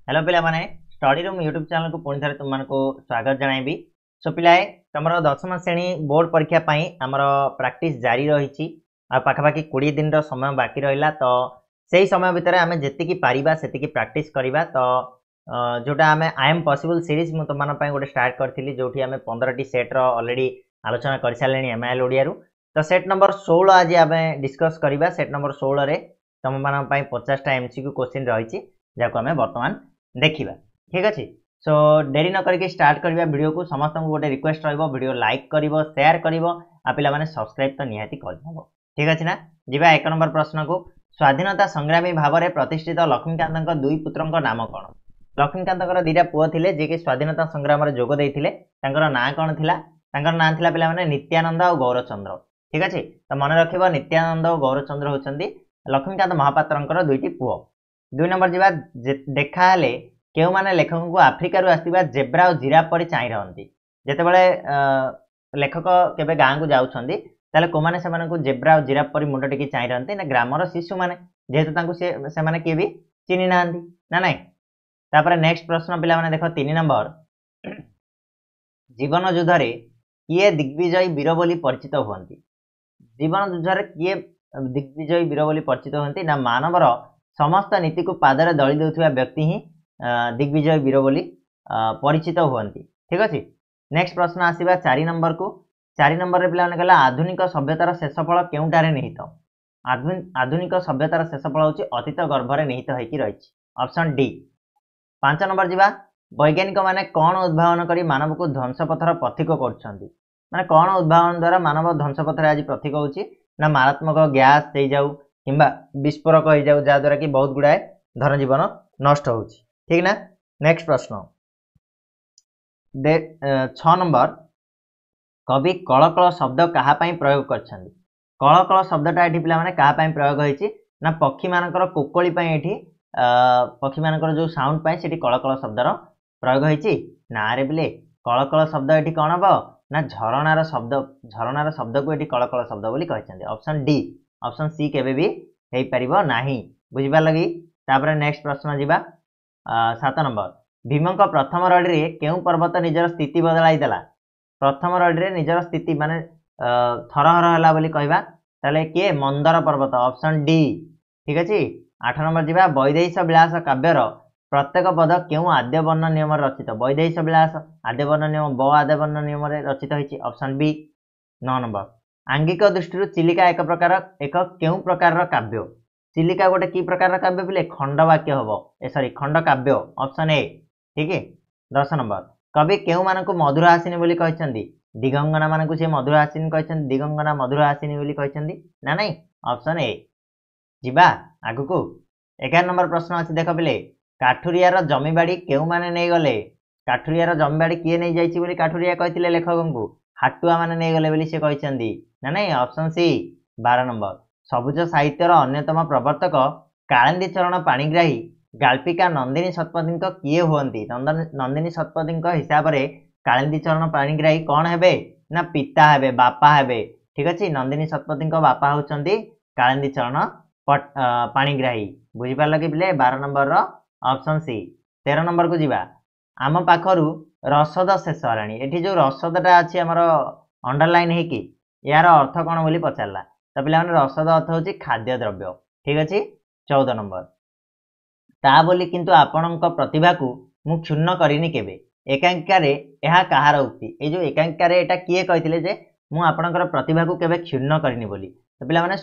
Hello पिला माने study room YouTube channel को पुणी थे तुम को स्वागत जनइबी। सो पिलाए तुम 10वीं श्रेणी बोर्ड परीक्षा आमर प्रैक्टिस जारी रही पाखापाखि 20 दिन समय बाकी रहा। तो से समय भितर आम जी पारिबा से प्रैक्टिस करवा। तो जोटा आम आई एम पॉसिबल सीरीज मुझे तुम गोटे स्टार्ट करी जो आम 15टी सेट्र ऑलरेडी आलोचना कर सारे एमआईएल ओडिया। तो सेट नंबर 16 आज आम डिस्कस करवा। सेट नंबर 16 रे तुम मान 50टा एमसीक्यू क्वेश्चन रही जहाँ आम बर्तमान देखा। ठीक अच्छे। सो डेरी न करके स्टार्ट करवा वीडियो को। समस्त गोटे रिक्वेस्ट रो लाइक कर शेयर कर पे सब्सक्राइब तो निहाती कर। ठीक अच्छे ना। जीवा 1 नंबर प्रश्न को। स्वाधीनता संग्रामी भाव में प्रतिष्ठित लक्ष्मीकांत दुई पुत्र नाम कौन? लक्ष्मीकांत दीटा पुओ थे जी कि स्वाधीनता संग्राम में जोग देते। ना कौन थिला? ना थिला पिला माने नित्यानंद और गौरचंद्र। ठीक अच्छे। तो मन रख नित्यानंद और गौरचंद्र होचंदी लक्ष्मीकांत महापात्र दुईटी पुओ। 2 नंबर जीवा देखा क्यों माने लेखक को आफ्रिका आसवा जेब्रा और जिराफ पर चाई रही जितेबाला लेखक केबे गाँ को जाऊँगी ताले को माने से जेब्रा और जिराफ पर मुंड टिकी चाई रही ना ग्रामर शिशु मैंने जेहेतु से किए भी चिन्ह ना ना नाई। तापर नेक्स्ट प्रश्न पिला माने देखो 3 नंबर जीवन युद्ध रे किए दिग्विजयी वीर बोली परिचित हुंती? जीवन युद्ध रे किए दिग्विजयी वीर बोली परिचित हुंती ना मानवर समस्त नीति को पादरे दली देउथिबा व्यक्ति ही दिग्विजय वीर बोली परिचित हुंती। ठीक अच्छे। नेक्स्ट प्रश्न आसीबा 4 नंबर को। 4 नंबर रे पिला कहला आधुनिक सभ्यतार शेषफल केउटारे निहित? आधुनिक सभ्यतार शेषफल होची अतीत गर्भरे निहित होइकी रहिछि। Option D. 5 नंबर जीवा वैज्ञानिक माने कौन उद्भावन करी मानव को ध्वंसपथर पथिक करछंती? माने कौन उद्भावन द्वारा मानव ध्वंसपथर आज पथिक होची ना मारात्मक गैस दे जाऊ किंबा विस्फोरक हो जाऊ जा द्वारा कि बहुत गुड़ाए धन जीवन नष्ट होची। ठीक ना। नेक्स्ट प्रश्न 6 नंबर कवि कलकल शब्द कहा प्रयोग करछंती? कलकल शब्दटा एठी पिला माने कहा प्रयोग होईची ना पक्षी मानकर कोकली एठी पक्षी मानकर जो साउंड पाए सेठी कलकल शब्दर प्रयोग होईची ना रे बिले कलकल शब्द एठी कोन हबो ना झरणार शब्द को एठी कलकल शब्द बोली कहछंती। Option D. ऑप्शन सी केबे भी हेई परिबो नाही। बुझिबा लगी। तापर नेक्स्ट प्रश्न जीवा 7 नंबर भीमक प्रथम रडी रे केउ पर्वत निजर स्थिति बदलाई देला? प्रथम रडी रे निजर स्थिति माने थरहर हला बोली कहबा ताले के मंदर पर्वत। Option D. ठीक अछि। 8 नंबर जीवा वैदेहिक विलास काव्यर प्रत्येक पद केउ आद्य वर्ण नियम रचित? वैदेहिक विलास आद्य वर्ण नियम ब आद्य वर्ण नियम रे रचित होईची। Option B. 9 नंबर आंगिक दृष्टि चिलिका एक केउ प्रकार काव्य? चिलिका गोटे की प्रकार काव्य बोले खंड वाक्य हम सॉरी खंड काव्य। Option A. ठीक है। 10 नंबर कवि केउ मानकु मधुर हासिनी बोली कहछंती? दिगंगना मानकु से मधुर हासिनी कहछंती। दिगंगना मधुर हासिनी बोली कहछंती ना नहीं। Option A. जीवा आगु को 11 नंबर प्रश्न अछि देख बिले काठुरियार जमीबाड़ी केउ माने नै गले? काठुरियार जमीबाड़ी किए नै जाईची बोली काठुरिया कहतिले लेखकंकु? हाटुआ माने नै गले बोली से कहछंती ना नहीं। Option C. 12 नंबर सबुज साहित्यर अन्यतम प्रवर्तक कालिंदी चरण पाणिग्राही गाल्पिका नंदिनी शतपथी किए हुंती? नंदिनी शतपथी हिसाब से कालिंदी चरण पाणिग्राही कौन हेबे ना पिता हेबे बापा हेबे। ठीक अच्छे। नंदिनी शतपथी बापा होचंदी कालिंदी चरण पाणिग्राही। बुझिपार लगे बिले 12 नंबर ऑप्शन सी। 13 नंबर को जीवा आम पाखरु रसद शेष हलाणी। एठी जो रसदटा अच्छी आमर अंडरलाइन हेकी यार अर्थ कौन बोली पचारला। तो पिला माने रसद अर्थ होची खाद्य द्रव्य। ठीक अच्छे। 14 नंबर ता बोली किंतु आपणक प्रतिभा को मु क्षुण्ण करिनी केबे? एकांकिका रे एहा कहार उक्ति? ए जो एकांकिका रे एटा किए कहथिले जे मु आपणकर प्रतिभा को केबे क्षुण्ण करिनी बोली? तो पिला माने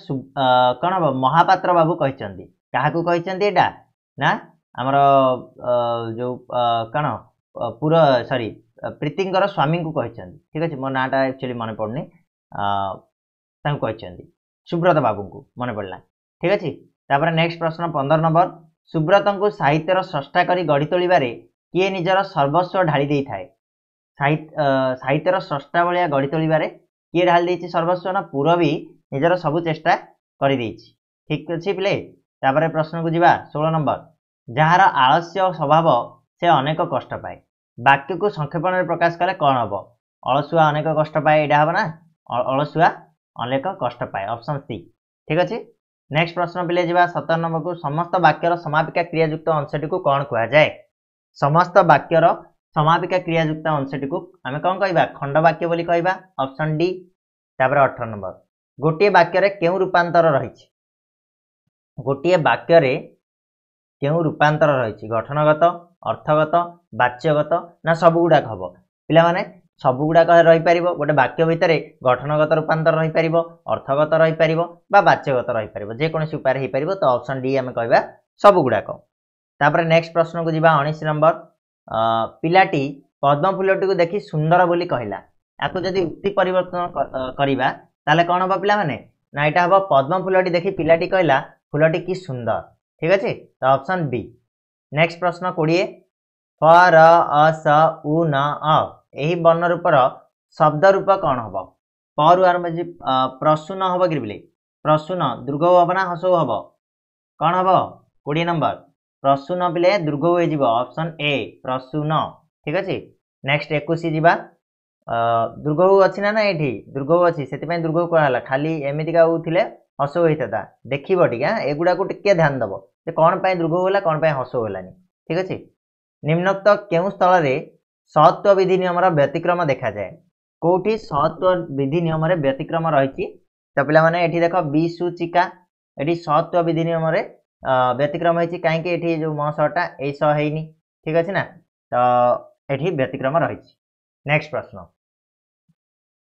कोन हो महापात्र बाबू कहचंती। काहाकू कहचंती एटा ना हमर जो कोन पूरा सॉरी प्रीतिंकर स्वामी को कहचंती। ठीक अछि। मो नाटा एक्चुअली मने पड़नी तांको कहचंती सुब्रत बाबू को मन पड़ला। ठीक अच्छे। तापर नेक्स्ट प्रश्न 15 नंबर सुब्रत को साहित्यर स्रष्टा करी गढ़ी तोलिबारे किए निजर सर्वस्व ढाली देई थाए? साहित्यर स्रष्टा भलिया गढ़ी तोलिबारे किए ढाली देइछि सर्वस्व ना पूरबी निजर सबु चेष्टा करि देइछि। ठीक अछि पिले। तापर प्रश्न को जीवा 16 नंबर जहार आलस्य स्वभाव से अनेक कष्ट पाए वाक्य को संक्षेपण में प्रकाश कले कौन हम? अलसुआ अनेक कष्ट पाए एटा हम ना अलसुआ अनेक कष्ट पाए। Option C. ठीक अच्छे। नेक्स्ट प्रश्न पिले जीवा 17 नंबर को समस्त वाक्यर समापिका क्रियायुक्त अंशटी को कौन कहुए? समस्त वाक्यर समापिका क्रियायुक्त अंशटी को आम कौन कह खंड वाक्य बोली कहबा ऑप्शन डी। तापर 18 नंबर गोटे वाक्य क्यों रूपांतर रही गोटे वाक्य क्यों रूपांतर रही गठनगत अर्थगत वाच्यगत ना सब गुड़ाक हम पे सब गुड़ाक रहीपर गोटे वाक्य भितर गठनगत रूपांतर रहीपर अर्थगत रहीपर वाच्यगत रहीपर जेकोसी उपाय हो पार तो ऑप्शन डी आम कहवा सब गुड़ाक। तापर नेक्स्ट प्रश्न को जी 19 नंबर पिलाटी पद्म फूलटी को देखी सुंदर बोली कहला आपको जदि उक्ति परिवर्तन करवा ताले कौन हम पिला माने ना यहाँ हम पद्म फूलटी देखी पिलाटी कहला फूलटी की सुंदर ठीक अच्छे तो ऑप्शन बी। नेक्स्ट प्रश्न 20 फ र अ स उ न अ यही वर्ण रूपर शब्द रूप कौन हम पु आरंभ प्रसून हम कि बोले प्रसून दुर्ग हम ना हसौ हम कौन हम 20 नंबर प्रसून पिले दुर्ग हो ऑप्शन ए प्रसून ठीक अच्छे। नेक्स्ट 21 जीवा दुर्ग अच्छी ना ये दुर्ग अच्छी से दुर्ग कहला खाली एमतीका होते हस होता देखो टी एगुड़ा को टिके ध्यान दब कौन पाई दुर्ग होला कौन पाई हस होलानी ठीक अच्छे। निम्नोक्त केउं स्थल रे सत्व विधि नियम व्यतिक्रम देखा जाए कौटी सत्व विधि नियम व्यतिक्रम रही तो पिला माने एठी देख विसूचिका एठी सत्व विधि नियम व्यतिक्रम होती कहीं जो मसटा ए सही ठीक अच्छे ना तो एठी व्यतिक्रम रही। नेक्स्ट प्रश्न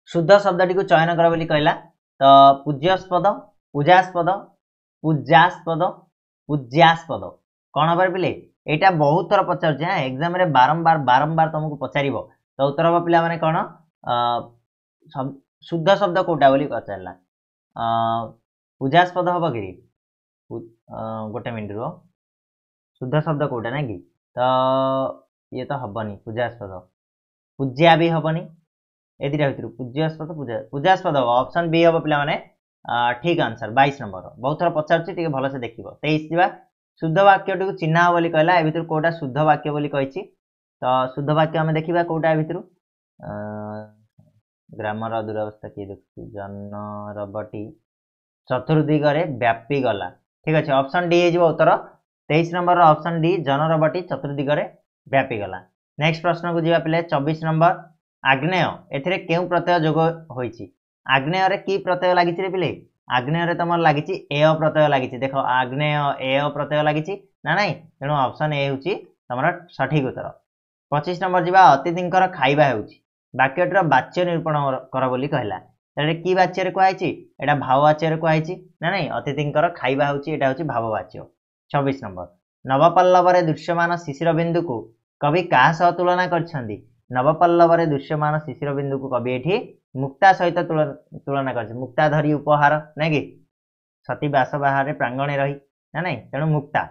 शुद्ध शब्दटी को चयन कर बोली कहला तो पूज्यास्पद पूजास्पद पूजास्पद पूज्यास्पद कौन हम पिले यहाँ बहुत थर पचार हाँ एग्जाम रे बारंबार बारंबार तुमको पचार तो उत्तर हम पिला माने कौन शुद्ध शब्द कौटा बोली पचारा पूजास्पद हम कि गोटे मिनट रो शुद्ध शब्द कौटा ना कि तो ये तो हबनी पूजास्पद पूज्या भी हबनी ए दुटा भर पूज्यास्पद पूजास्पद हम ऑप्शन बी हम पे ठीक आंसर 22 नंबर बहुत थर पचार भल से देख 23 जावा शुद्ध वाक्य को चिन्ह बोली कहला ए भर कौटा शुद्ध वाक्य बोली कही तो शुद्ध वाक्य आम देखा कौटा भर ग्रामर दुरावस्था किए देखुची जनरबटी चतुर्दिगरे व्यापी गला ठीक अच्छे ऑप्शन डी हो उत्तर 23 नंबर ऑप्शन डी जनरबटी चतुर्दिगरे व्यापी गला। नेक्स्ट प्रश्न को जी पे 24 नंबर आग्नेय एथिरे केउ प्रत्यय जोग होईची आग्नेय रे की प्रत्यय लगी पे आग्नेय रे तुम लगी ए प्रत्यय लगी देख आग्नेय ए प्रत्यय लगी ना नहीं तेणु ऑप्शन ए हूँ तुम सठिक उत्तर। 25 नंबर जी अतिथिंकर खाइबा वाक्यटर वाच्य निरूपण कर बोली कहला कि वाच्य कहुई यहाँ भाववाच्य कहुई ना नहीं अतिथिंकर खाइबा हूँ भाववाच्य। 26 नंबर नवपल्लव दृश्यमान शिशिर बिंदु को कवि क्या सह तुलना कर नवपल्लव दृश्यमान शिशिर बिंदु को कवि ये मुक्ता सहित तुलना कर मुक्ता धरी उपहार ना कि सती बास बाहर प्रांगणे रही ना नहीं तेणु मुक्ता।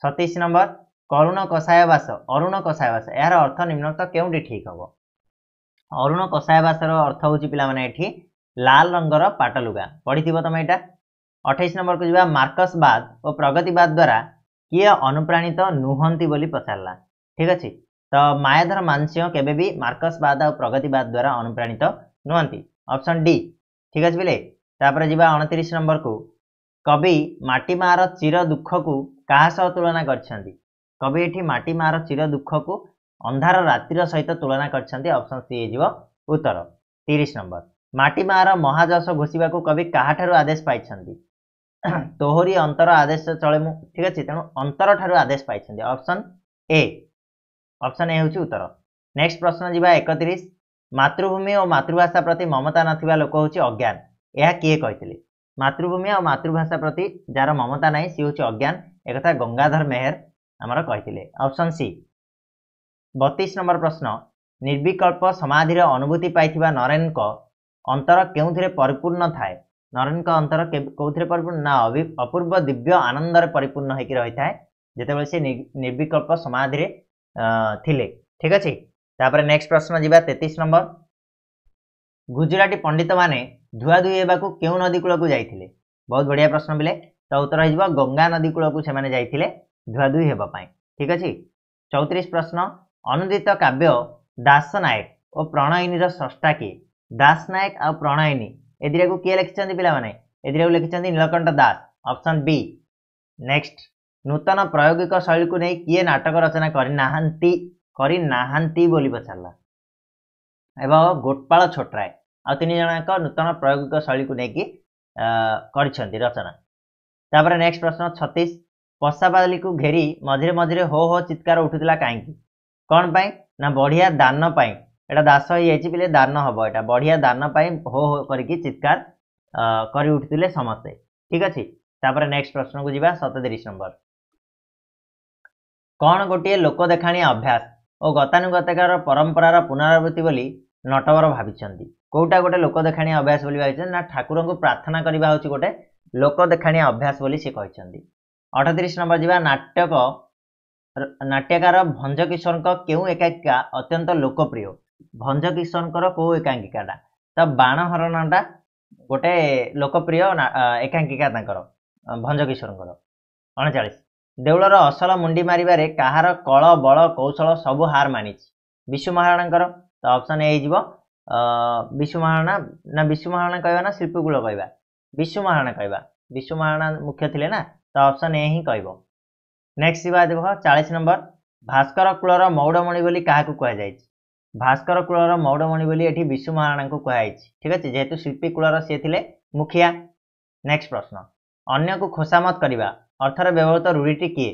27 नंबर करुण कषायवास अरुण कषायवास यार अर्थ निम्नोक्त केउंटी ठीक हम अरुण कषायवासर अर्थ हूँ पिला माने एठी लाल रंगर पाटलुगा पढ़ी तुम यहाँ। 28 नंबर को जी मार्कसवाद और प्रगतिवाद द्वारा किए अनुप्राणित नुहंती बोली पचारा ठीक अच्छे तो मायाधर मानसिंह केबे भी मार्कसवाद और प्रगतिवाद द्वारा अनुप्राणित नुहंती ऑप्शन डी ठीक अच्छे बोले। तापर जी 29 नंबर को कवि माटीमार चिर दुख को क्या सह तुलना कर कवि ये माटीमार चिर दुख को अंधार रातिर सहित तुलना कर ऑप्शन सी हो उत्तर। 30 नंबर माटीमार महाजस घोषिबा को कवि क्या आदेश पाई तोहरी अंतर आदेश चले मु ठीक अच्छे तेणु अंतर ठारू आदेश पाई ऑप्शन ए हूँ उत्तर। नेक्स्ट प्रश्न जी 31 मातृभूमि और मातृभाषा प्रति ममता नथिबा लोक हूँ अज्ञान यह किए कहते मातृभूमि और मातृभाषा प्रति जार ममता नहीं सी हूँ अज्ञान एक गंगाधर मेहर आमर कहते ऑप्शन सी। 32 नंबर प्रश्न निर्विकल्प समाधि अनुभूति पाई नरेन अंतर के परिपूर्ण थाए नरेन अंतर कौन परिपूर्ण ना अपूर्व दिव्य आनंद परिपूर्ण होकर रही है जिते से निर्विकल्प समाधि थिले ठीक अच्छे। तापर नेक्स्ट प्रश्न जी 33 नंबर गुजराती पंडित माने धुआ धुई होगा क्यों नदी कूल को जाइए बहुत बढ़िया प्रश्न बिले तो उत्तर हो गंगा नदी कूल को से जाइए धुआ धुई होगापाई ठीक अच्छे। 34 प्रश्न अनुदित काव्य दास नायक और प्रणयिनी स्रष्टा किए दास नायक और प्रणयिनी ए दिटा को किए लिखिं पे ए दिटा को लिखिं नीलकंठ दास ऑप्शन बी। नेक्स्ट नूतन प्रायोगिक शैली को नहीं किए नाटक रचना करी नाहांती बोली पचारला एवं गोटपाल छोटराय आ 3 जणाक नूतन प्रायोगिक शैली को लेकी करिसेंती रचना। तापर नेक्स्ट प्रश्न 36 पसाबाली को घेरी मझिरे मझिरे हो हो चित्कार उठुतला काहे कोन पई ना बढ़िया दान पई एटा दास हो जाइछि बिले दान हबो एटा बढ़िया दान पई हो हो करके चित्कार करी उठुतले समस्त ठीक अछि। तापर नेक्स्ट प्रश्न को जीवा 37 नंबर कौन गोटे लोक देखाणी अभ्यास और गतानुगतिकार परंपरार पुनरावृत्ति बोली नटवर भाविचंदी कोटा गोटे लोक देखाणी अभ्यास बोली भाविचंदी ना ठाकुर को प्रार्थना करबा होची गोटे लोक देखाणी अभ्यास बोली से कहिचंदी। 38 नंबर जीवा नाट्यकार भंज किशोर केउ एकांकिका अत्यंत लोकप्रिय भंज किशोर को एकांकिकाटा तो बाण हरणटा गोटे लोकप्रिय एकांकिका तांकर भंज किशोर। 39 देउलर असल मुंडी मारिबारे कहार कल बल कौशल सबु हार मानी विशु महाराणा तो ऑप्शन ए जीवो विशु महाराणा ना विशु महाराणा कहबा ना शिल्पीकुल कहबा विशु महाराणा कहबा विशु महाराणा मुख्य थिले ना तो ऑप्शन ए ही कहबो। नेक्स्ट बात देखो 40 नंबर भास्कर कुलर मौड़मणि बोली काहाकू कह जायछि भास्कर कुलर मौड़मणि बोली एठी विशु महाराणा को कह जायछि ठीक अछि जेहेतु शिल्पी कुलर से थिले मुखिया। नेक्स्ट प्रश्न अन्य को खोसामत करबा अर्थर व्यवहृत रूढ़ीटी किए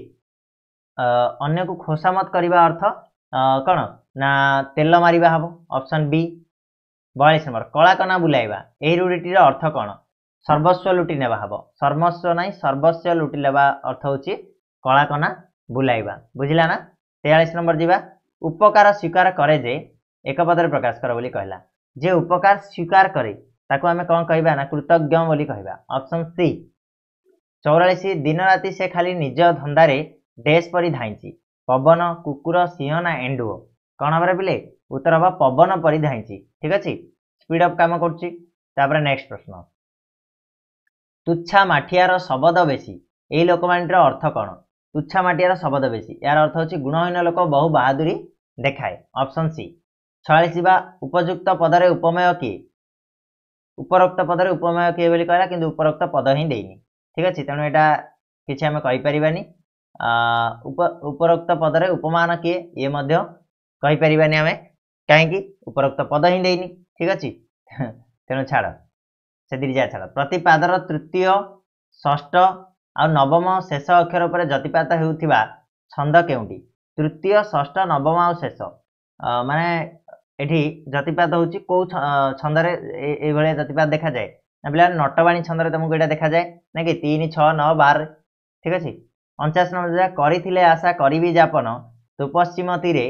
अन्य को खोसामत करबा अर्थ कौन ना तेल मारिबा हबो ऑप्शन बी। 42 नंबर कलाकना बुलाइबा एही रूढ़ीटीर अर्थ कौन सर्वस्व लुटी नेबा हबो सर्वस्व नहीं सर्वस्व लुटी लेबा अर्थ होची कलाकना बुलाइबा बुझिला ना। 43 नंबर जीवा उपकार स्वीकार करे जे एक पदरे प्रकाश कर बोली कहला जे उपकार स्वीकार करे ताको आमे कोन कहबा ना कृतज्ञ बोली कहबा ऑप्शन सी। 44 दिन राति से खाली निज धंदारे डेस परी धाइंची पवन कुकुर सिंह ना एंडुओ कौन हमारे पिले उत्तर हम पवन परी धाइंची ठीक अच्छे स्पीड अप काम करुच्ची। नेक्स्ट प्रश्न तुच्छा माठियार शबद बेसी यही लोकमानिटर अर्थ कौन तुच्छा माठियार शबद बेसी यार अर्थ होची गुणहीन लोक बहु बहादुरी देखाए ऑप्शन सी। 46 उपयुक्त पदरे उपमेय किए उपरोक्त पदरे उपमेय किए बोली कहला किंतु उपरोक्त पद ही देनी ठीक अच्छे तेणु यहाँ किसी आम कहीपरानी उपरोक्त पदरे उपमान किए ये कहीपरानी आम कहीं उपरोक्त पद ही देनी ठीक अच्छे तेणु छाड़ से जा छाड़ प्रतिपादर तृतीय षष्ठ आ नवम शेष अक्षर पर जतिपात होउथिबा छंद केउंटी तृतीय षष्ठ नवम आ शेष माने एठी जतिपात होउची को छंदरे ए भले जतिपात देखा जाए ना पिला नटवाणी छंदरे तुमको एटा देखा जाए ना कि 3 6 9 12 ठीक अछि। 49 नंबर करिथिले आशा करिबी जापन तो पश्चिम तीरे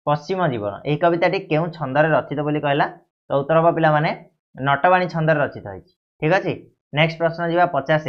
पश्चिम जीवन एही कविताटी केउ छंदरे रचित बोली कहला तो उत्तर हम पिला माने नटवाणी छंदरे रचित होइछि ठीक अछि। नेक्स्ट प्रश्न जीवा 50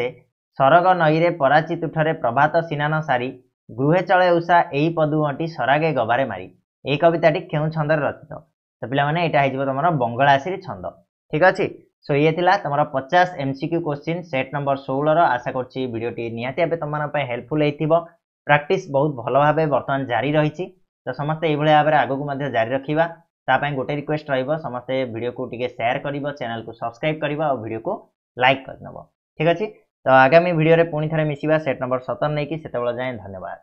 सरग नईरे पराची तुठरे प्रभात सिनान सारी गृहे चले उषा एही पदुअटी सरागे गबारे मारी एही कविताटी केउ छंदरे रचित तो पिला माने एटा हिजबो तमरा बंगलासी छंद ठीक अछि। सो ये थिला तमरा 50 एमसीक्यू क्वेश्चन सेट नंबर 16 रो आशा करछि वीडियोटी निहाती आबे तमरा पय हेल्पफुल हेतिबो प्रैक्टिस बहुत भलो भाबे वर्तमान जारी रहिछि तो समस्त एई भले भाबे आगो को मध्ये जारी रखिबा ता पय गोटे रिक्वेस्ट रहइबो समस्त वीडियो को टिके शेयर करिवो चैनल को सब्सक्राइब करिवो और वीडियो को लाइक करनबो ठीक अछि। तो आगामी वीडियो रे पुनी थरे मिसिबा सेट नंबर 17 नै कि सेतेबेला जाय धन्यवाद।